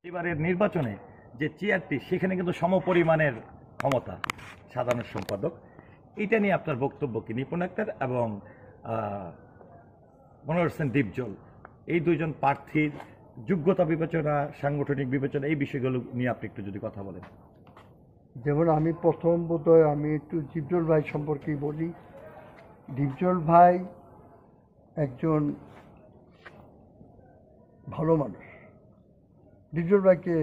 এবারের নির্বাচনে যে চেয়ারটি সেখানে কিন্তু সমপরিমাণের ক্ষমতা সাধারণ সম্পাদক, এটা নিয়ে আপনার বক্তব্য কি? নিপুণ আক্তার এবং মনোহর হোসেন দীপজল, এই দুইজন প্রার্থীর যোগ্যতা বিবেচনা, সাংগঠনিক বিবেচনা, এই বিষয়গুলো নিয়ে আপনি একটু যদি কথা বলেন। যেমন আমি প্রথম বোধহয় আমি একটু দীপজল ভাই সম্পর্কেই বলি। দীপজল ভাই একজন ভালো মানুষ। দীপজল ভাইকে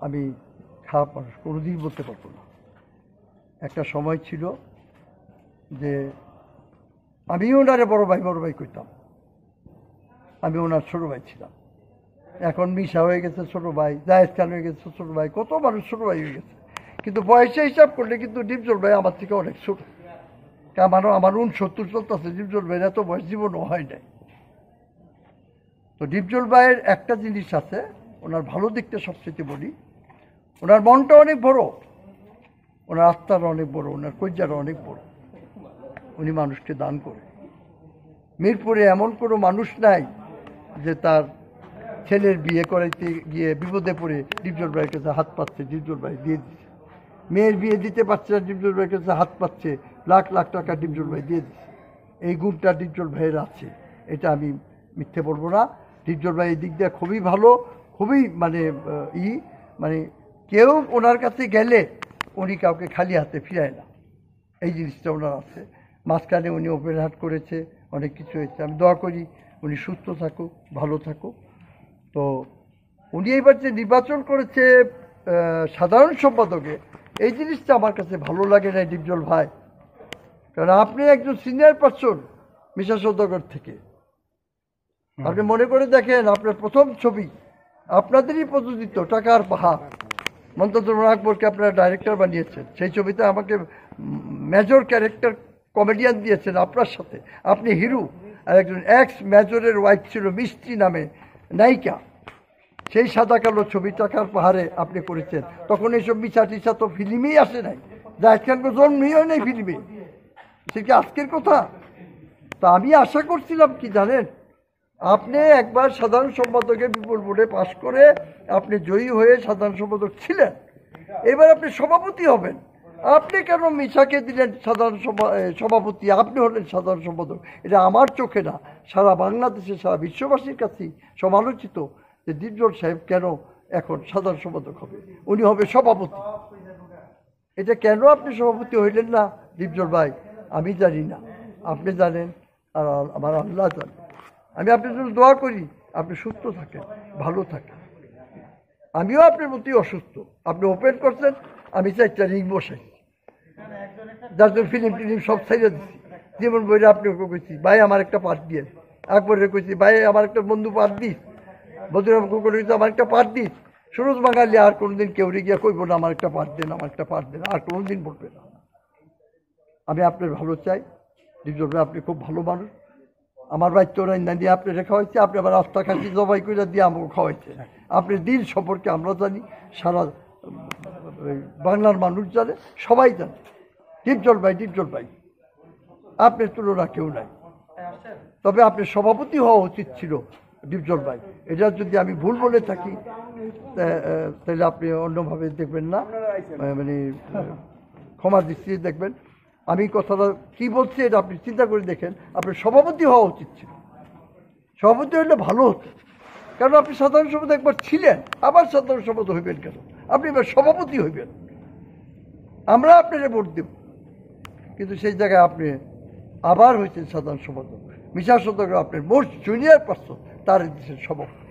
আমি খারাপ মানুষ কোনোদিন বলতে পারবো না। একটা সময় ছিল যে আমি ওনারে বড় ভাই কইতাম, আমি ওনার ছোটো ভাই ছিলাম। এখন মিশা হয়ে গেছে ছোটো ভাই, জায়েদ খান হয়ে গেছে ছোটো ভাই, কত মানুষ ছোটো ভাই হয়ে গেছে। কিন্তু বয়সে হিসাব করলে কিন্তু দীপজল ভাই আমার থেকে অনেক ছোট। আমার 69 চলতেছে, দীপজল ভাইয়ের এত বয়স জীবনও হয় নাই। তো দীপজল ভাইয়ের একটা জিনিস আছে, ওনার ভালো দিকটা সবচেয়ে বলি, ওনার মনটা অনেক বড়, ওনার আত্মাটা অনেক বড়, ওনার কজ্জাটা অনেক বড়। উনি মানুষকে দান করে। মিরপুরে এমন কোনো মানুষ নাই যে তার ছেলের বিয়ে করাইতে গিয়ে বিপদে পড়ে দীপজল ভাইয়ের কাছে হাত পাচ্ছে, দীপজল ভাই দিয়ে দিচ্ছে। মেয়ের বিয়ে দিতে পারছে না, দীপজল ভাইয়ের কাছে হাত পাচ্ছে, লাখ লাখ টাকা দীপজল ভাই দিয়ে দিচ্ছে। এই গুণটা দীপজল ভাইয়ের আছে, এটা আমি মিথ্যে বলবো না। দীপজল ভাই এই দিক দিয়ে খুবই ভালো, খুবই মানে কেউ ওনার কাছে গেলে উনি কাউকে খালি হাতে ফিরায় না, এই জিনিসটা ওনার আছে। মাঝখানে উনি ওপেন হার্ট করেছে, অনেক কিছু হয়েছে। আমি দোয়া করি উনি সুস্থ থাকুক, ভালো থাকুক। তো উনি এবার যে নির্বাচন করেছে সাধারণ সম্পাদকে, এই জিনিসটা আমার কাছে ভালো লাগে না দীপজল ভাই। কারণ আপনি একজন সিনিয়র পারসন মিশা সওদাগর থেকে। আপনি মনে করে দেখেন, আপনার প্রথম ছবি আপনাদেরই প্রযোজিত টাকার পাহাড়, মন্তাজুর আকবরকে আপনারা ডাইরেক্টর বানিয়েছেন। সেই ছবিতে আমাকে মেজর ক্যারেক্টার কমেডিয়ান দিয়েছেন আপনার সাথে, আপনি হিরো। আর একজন এক্স মেজরের ওয়াইফ ছিল মিষ্টি নামে নায়িকা। সেই সাদা কালো ছবি টাকার পাহাড়ে আপনি করেছেন। তখন এইসব মিছা টিছা তো ফিল্মেই আসে নাই, জায়েদ খানকে জন্মই হয় নাই ফিল্মে, সে কি আজকের কথা? তা আমি আশা করছিলাম কি জানেন, আপনি একবার সাধারণ সম্পাদকের বিপুল ভোটে পাশ করে আপনি জয়ী হয়ে সাধারণ সম্পাদক ছিলেন, এবার আপনি সভাপতি হবেন। আপনি কেন মিশাকে দিলেন সাধারণ সভাপতি? আপনি হলেন সাধারণ সম্পাদক। এটা আমার চোখে না, সারা বাংলাদেশে, সারা বিশ্ববাসীর কাছেই সমালোচিত যে দীপজল সাহেব কেন এখন সাধারণ সম্পাদক হবে, উনি হবে সভাপতি। এটা কেন আপনি সভাপতি হইলেন না দীপজল ভাই? আমি জানি না, আপনি জানেন, আর আমার আল্লাহ জানেন। আমি আপনার জন্য দোয়া করি আপনি সুস্থ থাকেন, ভালো থাকেন। আমিও আপনার প্রতি অসুস্থ। আপনি ওপেন করছেন, আমি চারটা রিং বসাই, যার জন্য ফিল্ম সব ছেড়ে দিচ্ছি। যেমন বইরে আপনি ওকে কইছি, ভাই আমার একটা পার্ট দিয়ে, আকবরের কইছি, ভাই আমার একটা বন্ধু পার্ট দিস, বদুরাম কুকুর আমার একটা পার্ট দিস। সুরজ বাঙালি আর কোনোদিন কেউ গিয়া কইব না আমার একটা পার্ট দেন, আমার একটা পার্ট দেন, আর কোনোদিন বলবে না। আমি আপনার ভালো চাই দীপজল ভাই, আপনি খুব ভালো মানুষ। আমার বাচ্চা রান্না দিয়ে আপনি রেখা হয়েছে, আপনি আবার রাস্তা খাচ্ছি জবাই করে দিয়ে আমাকে খাওয়াইছে। আপনি দিন সম্পর্কে আমরা জানি, সারা বাংলার মানুষ জানে, সবাই জানে। দীপজল ভাই আপনার তুলনা কেউ নাই। তবে আপনি সভাপতি হওয়া উচিত ছিল দীপজল ভাই। এটা যদি আমি ভুল বলে থাকি তাহলে আপনি অন্যভাবে দেখবেন না, মানে ক্ষমা দৃষ্টিতে দেখবেন। আমি কথাটা কী বলছি এটা আপনি চিন্তা করে দেখেন। আপনার সভাপতি হওয়া উচিত ছিল, সভাপতি হলে ভালো হতো। কারণ আপনি সাধারণ সম্পাদক একবার ছিলেন, আবার সাধারণ সম্পাদক হইবেন কেন? আপনি এবার সভাপতি হইবেন, আমরা আপনাকে ভোট দেব। কিন্তু সেই জায়গায় আপনি আবার হয়েছেন সাধারণ সম্পাদক। মিশা সওদাগর আপনার মোস্ট জুনিয়র পারসন, তার দেশের সভাপতি।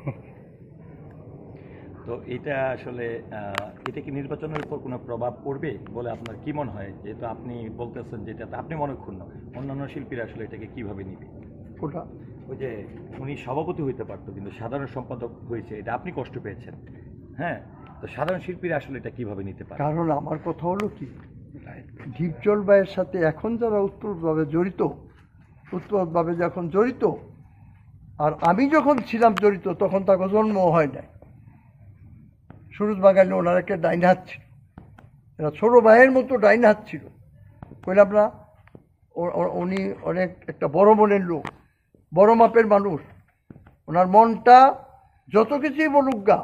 তো এটা আসলে এটা কি নির্বাচনের উপর কোনো প্রভাব পড়বে বলে আপনার কি মনে হয়? যেহেতু আপনি বলতেছেন যেটাতে আপনি মনে ক্ষুণ্ণ, অন্যান্য শিল্পীরা আসলে এটাকে কিভাবে নিবে? ওটা ওই যে উনি সভাপতি হইতে পারতো কিন্তু সাধারণ সম্পাদক হয়েছে, এটা আপনি কষ্ট পেয়েছেন, হ্যাঁ? তো সাধারণ শিল্পীরা আসলে এটা কিভাবে নিতে পারে? কারণ আমার কথা হলো কি, দীপজল ভাইয়ের সাথে এখন যারা উত্তরভাবে যখন জড়িত, আর আমি যখন ছিলাম জড়িত তখন তাকে জন্ম হয় নাই। সুরজ বাঙালি ওনার একটা ডাইন হাত ছিল, এরা ছোট ভাইয়ের মতো ডাইন হাত ছিল। কইলাম না, উনি অনেক একটা বড় মনের লোক, বড় মাপের মানুষ। ওনার মনটা যত কিছুই বলুক গা,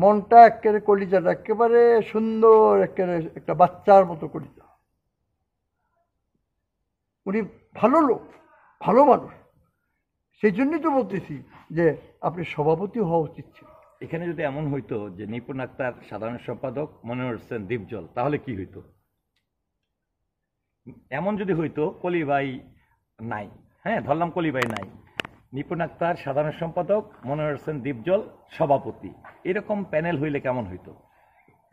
মনটা একেবারে কলিজাটা একেবারে সুন্দর, একেবারে একটা বাচ্চার মতো কলিজা। উনি ভালো লোক, ভালো মানুষ, সেই জন্যই তো বলতেছি যে আপনি সভাপতি হওয়া উচিত ছিল। এখানে যদি এমন হইতো যে নিপুণ আক্তার সাধারণ সম্পাদক, মনির হোসেন দীপজল, তাহলে কি হইতো? এমন যদি হইতো কলিভাই নাই, হ্যাঁ ধরলাম কলিভাই নাই, নিপুণ আক্তার সাধারণ সম্পাদক, মনির হোসেন দীপজল সভাপতি, এরকম প্যানেল হইলে কেমন হইতো?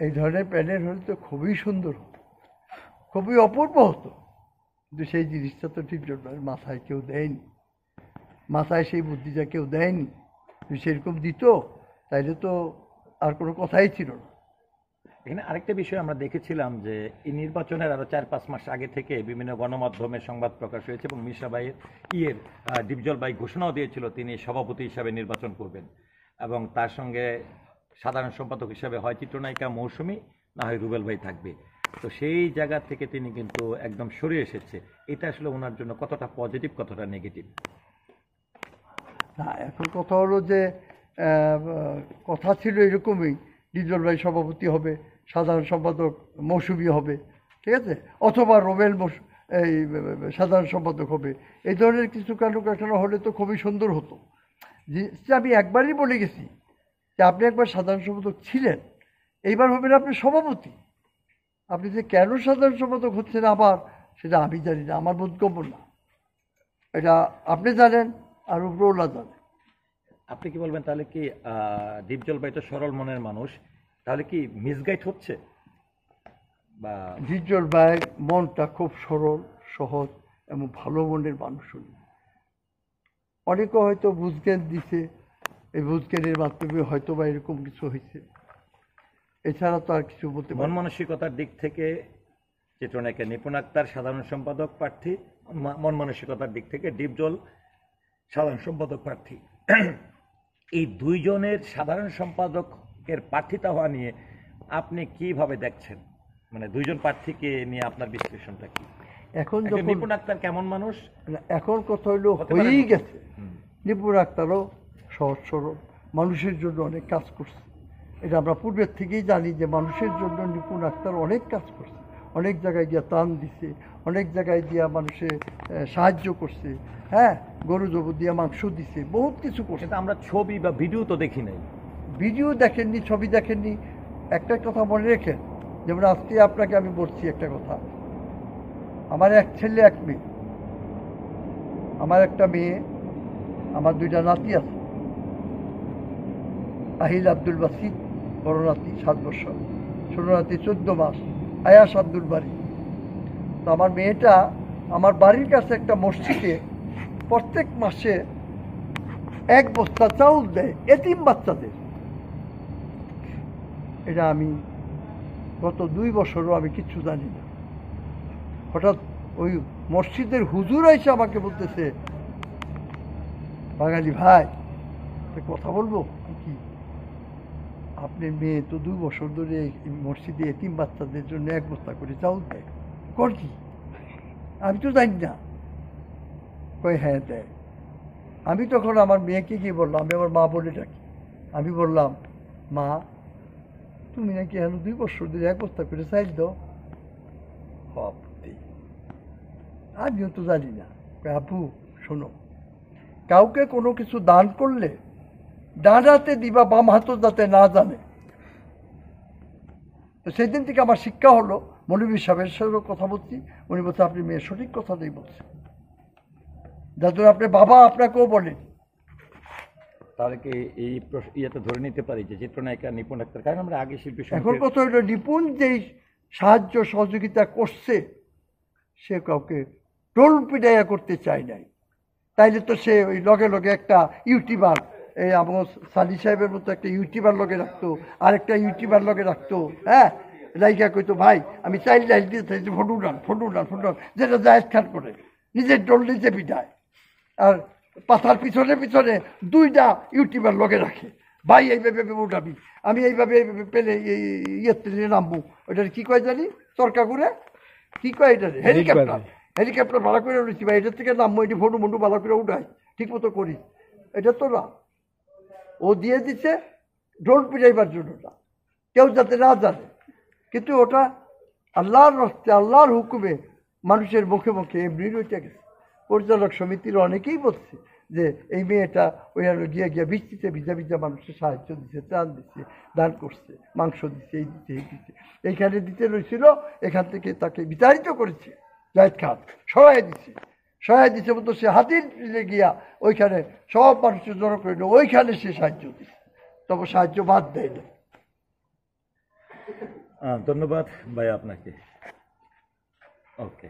এই ধরনের প্যানেল হলে তো খুবই সুন্দর হতো, খুবই অপূর্ব হতো। কিন্তু সেই জিনিসটা তো ঠিক মাথায় কেউ দেয়নি, মাথায় সেই বুদ্ধিটা কেউ দেয়নি। সেরকম দিত তাইলে তো আর কোনো কথাই ছিল না। এখানে আরেকটা বিষয় আমরা দেখেছিলাম যে এই নির্বাচনের আরো 4-5 মাস আগে থেকে বিভিন্ন গণমাধ্যমে সংবাদ প্রকাশ হয়েছে এবং মিশা ভাইয়ের দীপজল ভাই ঘোষণাও দিয়েছিল তিনি সভাপতি হিসাবে নির্বাচন করবেন, এবং তার সঙ্গে সাধারণ সম্পাদক হিসাবে হয় চিত্রনায়িকা মৌসুমী, না হয় রুবেল ভাই থাকবে। তো সেই জায়গা থেকে তিনি কিন্তু একদম সরে এসেছে। এটা আসলে ওনার জন্য কতটা পজিটিভ, কতটা নেগেটিভ? না, এখন কথা হলো যে কথা ছিল এরকমই, ডিজল ভাই সভাপতি হবে, সাধারণ সম্পাদক মৌসুমী হবে, ঠিক আছে, অথবা রুবেল এই সাধারণ সম্পাদক হবে। এই ধরনের কিছু কাটানো হলে তো খুবই সুন্দর হতো। যে আমি একবারই বলে গেছি যে আপনি একবার সাধারণ সম্পাদক ছিলেন, এইবার হবেন আপনি সভাপতি। আপনি যে কেন সাধারণ সম্পাদক হচ্ছেন আবার, সেটা আমি জানি না, আমার বোধগম্য না। এটা আপনি জানেন আর উপরওয়ালা জানেন। আপনি কি বলবেন তাহলে কি দীপজল ভাই তো সরল মনের মানুষ, তাহলে কি মিসগাইড হচ্ছে? বা ডিজল ভাই মনটা খুব সরল, সহজ এবং ভালো মনের মানুষ উনি। অনেকে হয়তো বুঝজ্ঞান দিছে, এই বুঝজ্ঞানের মাধ্যমে হয়তো বা এরকম কিছু হয়েছে, এছাড়া তো আর কিছু বলতে মন মানসিকতার দিক থেকে চিত্রনায়িকা নিপুণ আক্তার সাধারণ সম্পাদক প্রার্থী, মন মানসিকতার দিক থেকে দীপজল সাধারণ সম্পাদক প্রার্থী, এই দুইজনের সাধারণ সম্পাদকের প্রার্থিতা হওয়া নিয়ে আপনি কিভাবে দেখছেন? মানে দুইজন প্রার্থীকে নিয়ে আপনার বিশ্লেষণটা কি? এখন যখন নিপুণ আক্তার কেমন মানুষ, এখন কথা হইলো হয়েই গেছে। নিপুণ আক্তারও সহজ সরল, মানুষের জন্য অনেক কাজ করছে। এটা আমরা পূর্বের থেকেই জানি যে মানুষের জন্য নিপুণ আক্তার অনেক কাজ করছে, অনেক জায়গায় গিয়া ত্রাণ দিছে, অনেক জায়গায় গিয়া মানুষের সাহায্য করছে, হ্যাঁ, গরু জবর দিয়া মাংস দিছে, বহুত কিছু করছে। সেটা আমরা ছবি বা ভিডিও তো দেখি নাই। ভিডিও দেখেননি, ছবি দেখেননি। একটা কথা মনে রেখেন, যেমন আজকে আপনাকে আমি বলছি একটা কথা, আমার এক ছেলে এক মেয়ে, আমার একটা মেয়ে, আমার দুইটা নাতি আছে। আহিল আব্দুল বাসিদ বড় নাতি 7 বছর, ছোট নাতি 14 মাস, আয়াস আব্দুল বাড়ি। তো আমার মেয়েটা আমার বাড়ির কাছে একটা মসজিদে প্রত্যেক মাসে 1 বস্তা চাউল দেয় এতিম বাচ্চাদের। এটা আমি গত 2 বছরও আমি কিচ্ছু জানি না। হঠাৎ ওই মসজিদের হুজুর এসে আমাকে বলতেছে, বাঙালি ভাই একটা কথা বলবো কি, আপনার মেয়ে তো 2 বছর ধরে মসজিদে এতিম বাচ্চাদের জন্য 1 বস্তা করে চাউল দেয়, কর কি? আমি তো জানি না। কই হ্যাঁ দেয়। আমি তখন আমার মেয়েকে কি বললাম, আমি আমার মা বলে ডাকি, আমি বললাম, মা তুমি নাকি এখন 2 বছর ধরে 1 বস্তা করে চাইল দাও। আমিও তো জানি না। আপু শোনো, কাউকে কোনো কিছু দান করলে ডান হাতে দিবা, বাম হাতও যাতে না জানে। তো সেই দিন থেকে আমার শিক্ষা হলো, মৌলভী সাহেবের সঙ্গে কথা বলছি, উনি বলছে আপনি মেয়ে সঠিক কথাটাই বলছেন, যার জন্য আপনি বাবা আপনাকেও বলেন। তাহলে কি এই ইয়েতে ধরে নিতে পারি যে চিত্রনায়িকা নিপুণ আক্তার, কারণ আমরা আগে শিল্পী এখন কথা হইল নিপুণ যেই সাহায্য সহযোগিতা করছে, সে কাউকে টোল পিটাইয়া করতে চায় নাই। তাইলে তো সে ওই লগে লগে একটা ইউটিউবার, এই আমার সালি সাহেবের মতো একটা ইউটিউবার লগে রাখতো, আরেকটা ইউটিউবার লগে রাখতো, হ্যাঁ, লাইকা কইতো ভাই আমি চাইল্ড লাইট দিয়ে চাইছি ফটো উঠান, যেটা জায়েজ খান করে নিজের ডোল নিজে পিটায়, আর পাতার পিছনে পিছনে 2টা ইউটিউবার লগে রাখে, ভাই এইভাবে উঠাবি, আমি এইভাবে পেলে ইয়ে নামবো, ওইটার কি কয় জানি তর্কা করে, কি কয় এটা হেলিকপ্টার ভাড়া করে উঠেছি ভাই, এটার থেকে নামবো, এটি ফটো মন্টু ভালো করে উঠাই, ঠিক মতো করি। এটা তো না, ও দিয়ে দিচ্ছে ঢোল পিটাইবার জন্য না, কেউ যাতে না জানে, কিন্তু ওটা আল্লাহর রস্তে আল্লাহর হুকুমে মানুষের মুখে মুখে এমনি রইতে গেছে। পরিচালক সমিতির অনেকেই বলছে যে এই মেয়েটা ওইখানে গিয়ে বৃষ্টিতে ভিজা ভিজা মানুষের সাহায্য দিচ্ছে, ত্রাণ দিচ্ছে, দান করছে, মাংস দিচ্ছে, এই দিচ্ছে, এই দিচ্ছে, এইখানে দিতে রয়েছিল, এখান থেকে তাকে বিতাড়িত করেছে জাহিদ খান, সরাই দিচ্ছে মতো সে হাতির পিলে গিয়া ওইখানে সব মানুষের জড়ো করে নিল, ওইখানে সে সাহায্য দিচ্ছে, তবে সাহায্য বাদ দেয় না। ধন্যবাদ ভাই আপনাকে। ওকে।